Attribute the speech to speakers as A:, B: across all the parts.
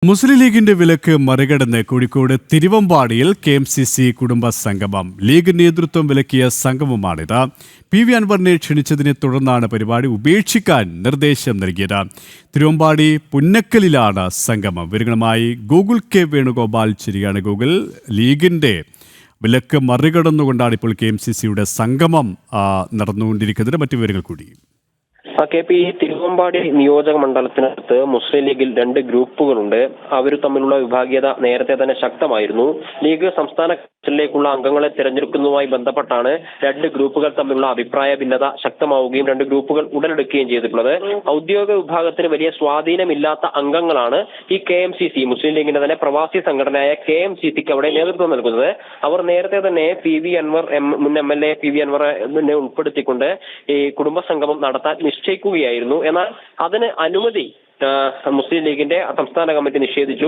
A: മുസ്ലിം ലീഗിന്റെ വിലക്ക് മറികടന്ന് കോഴിക്കോട് തിരുവമ്പാടിയിൽ KMCC കുടുംബ സംഗമം. ലീഗ് നേതൃത്വം വിലക്കിയ സംഗമമാണിത്. PV അൻവറിനെ ക്ഷണിച്ചതിനെ തുടർന്നാണ് പരിപാടി ഉപേക്ഷിക്കാൻ നിർദ്ദേശം നൽകിയത്. തിരുവമ്പാടി പുന്നക്കലിലാണ് സംഗമം. വിവരങ്ങളുമായി ഗൂഗിൾ K വേണുഗോപാൽ ചിരിയാണ്. ഗൂഗിൾ, ലീഗിന്റെ വിലക്ക് മറികടന്നുകൊണ്ടാണ് ഇപ്പോൾ KMCCയുടെ സംഗമം നടന്നുകൊണ്ടിരിക്കുന്നത്. മറ്റു വിവരങ്ങൾ കൂടി.
B: KP തിരുവമ്പാടി നിയോജക മണ്ഡലത്തിനകത്ത് മുസ്ലിം ലീഗിൽ രണ്ട് ഗ്രൂപ്പുകളുണ്ട്. അവർ തമ്മിലുള്ള വിഭാഗീയത നേരത്തെ തന്നെ ശക്തമായിരുന്നു. ലീഗ് സംസ്ഥാന കൗൺസിലിലേക്കുള്ള അംഗങ്ങളെ തിരഞ്ഞെടുക്കുന്നതുമായി ബന്ധപ്പെട്ടാണ് രണ്ട് ഗ്രൂപ്പുകൾ തമ്മിലുള്ള അഭിപ്രായ ഭിന്നത ശക്തമാവുകയും രണ്ട് ഗ്രൂപ്പുകൾ ഉടലെടുക്കുകയും ചെയ്തിട്ടുള്ളത്. ഔദ്യോഗിക വിഭാഗത്തിന് വലിയ സ്വാധീനമില്ലാത്ത അംഗങ്ങളാണ് ഈ KMCC, മുസ്ലിം ലീഗിന്റെ തന്നെ പ്രവാസി സംഘടനയായ KMCCക്ക് അവിടെ നേതൃത്വം നൽകുന്നത്. അവർ നേരത്തെ തന്നെ PV അൻവർ മുൻ MLA PV അൻവറിനെ ഉൾപ്പെടുത്തിക്കൊണ്ട് ഈ കുടുംബ സംഗമം നടത്താൻ നിശ്ചയിക്കുകയായിരുന്നു. എന്നാൽ അതിന് അനുമതി മുസ്ലിം ലീഗിന്റെ സംസ്ഥാന കമ്മിറ്റി നിഷേധിച്ചു.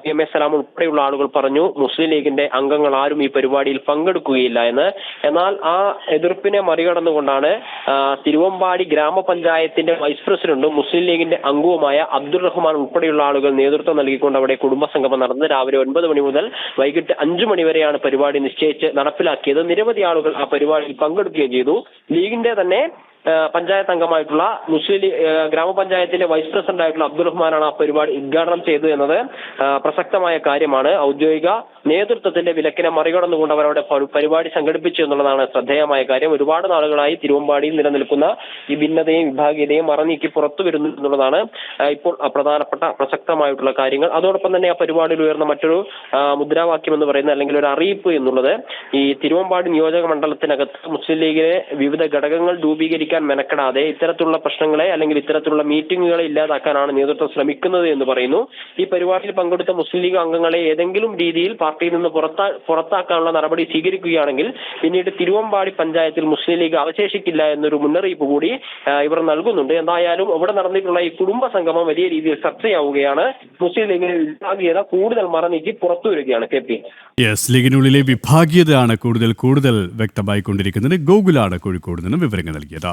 B: PMA സലാം ഉൾപ്പെടെയുള്ള ആളുകൾ പറഞ്ഞു മുസ്ലിം ലീഗിന്റെ അംഗങ്ങൾ ആരും ഈ പരിപാടിയിൽ പങ്കെടുക്കുകയില്ല എന്ന്. എന്നാൽ ആ എതിർപ്പിനെ മറികടന്നുകൊണ്ടാണ് തിരുവമ്പാടി ഗ്രാമപഞ്ചായത്തിന്റെ വൈസ് പ്രസിഡന്റും മുസ്ലിം ലീഗിന്റെ അംഗവുമായ അബ്ദുൾ റഹ്മാൻ ഉൾപ്പെടെയുള്ള ആളുകൾ നേതൃത്വം നൽകിക്കൊണ്ട് അവിടെ കുടുംബസംഗമം നടന്നത്. രാവിലെ 9 മണി മുതൽ വൈകിട്ട് 5 മണി വരെയാണ് പരിപാടി നിശ്ചയിച്ച് നടപ്പിലാക്കിയത്. നിരവധി ആളുകൾ ആ പരിപാടിയിൽ പങ്കെടുക്കുകയും ചെയ്തു. ലീഗിന്റെ തന്നെ പഞ്ചായത്ത് അംഗമായിട്ടുള്ള മുസ്ലിം ഗ്രാമപഞ്ചായത്തിന്റെ വൈസ് പ്രസിഡന്റ് ആയിട്ടുള്ള അബ്ദുൾ റഹ്മാനാണ് ആ പരിപാടി ഉദ്ഘാടനം ചെയ്തത് എന്നത് പ്രസക്തമായ കാര്യമാണ്. ഔദ്യോഗിക നേതൃത്വത്തിന്റെ വിലക്കിനെ മറികടന്നുകൊണ്ട് അവരവിടെ പരിപാടി സംഘടിപ്പിച്ചു എന്നുള്ളതാണ് ശ്രദ്ധേയമായ കാര്യം. ഒരുപാട് നാളുകളായി തിരുവമ്പാടിയിൽ നിലനിൽക്കുന്ന ഈ ഭിന്നതയും വിഭാഗീയതയും മറനീക്കി പുറത്തു വരുന്നു എന്നുള്ളതാണ് ഇപ്പോൾ പ്രധാനപ്പെട്ട പ്രസക്തമായിട്ടുള്ള കാര്യങ്ങൾ. അതോടൊപ്പം തന്നെ ആ പരിപാടിയിൽ ഉയർന്ന മറ്റൊരു മുദ്രാവാക്യം എന്ന് പറയുന്നത്, അല്ലെങ്കിൽ ഒരു അറിയിപ്പ് എന്നുള്ളത്, ഈ തിരുവമ്പാടി നിയോജക മണ്ഡലത്തിനകത്ത് മുസ്ലിം ലീഗിലെ വിവിധ ഘടകങ്ങൾ രൂപീകരിക്കാൻ മെനക്കെടാതെ ഇത്തരത്തിലുള്ള പ്രശ്നങ്ങളെ അല്ലെങ്കിൽ ഇത്തരത്തിലുള്ള മീറ്റിംഗുകളെ ഇല്ലാതാക്കാനാണ് നേതൃത്വം ശ്രമിക്കുന്നത് എന്ന് പറയുന്നു. ഈ പരിപാടിയിൽ പങ്കെടുത്ത മുസ്ലിം ലീഗ് അംഗങ്ങളെ ഏതെങ്കിലും രീതിയിൽ പാർട്ടിയിൽ നിന്ന് പുറത്താക്കാനുള്ള നടപടി സ്വീകരിക്കുകയാണെങ്കിൽ പിന്നീട് തിരുവമ്പാടി പഞ്ചായത്തിൽ മുസ്ലിം ലീഗ് അവശേഷിക്കില്ല എന്നൊരു മുന്നറിയിപ്പ് കൂടി ഇവർ നൽകുന്നുണ്ട്. എന്തായാലും ഇവിടെ നടന്നിട്ടുള്ള ഈ കുടുംബ സംഗമം വലിയ രീതിയിൽ ചർച്ചയാവുകയാണ്. മുസ്ലിം ലീഗിന്റെ വിഭാഗീയത കൂടുതൽ മറനീക്കി പുറത്തു വരികയാണ്. KP
A: ലീഗിനുള്ളിലെ വിഭാഗീയതയാണ് കൂടുതൽ വ്യക്തമായിക്കൊണ്ടിരിക്കുന്നത്. ഗൂഗിളാണ് കോഴിക്കോട് നിന്നും വിവരങ്ങൾ നൽകിയത്.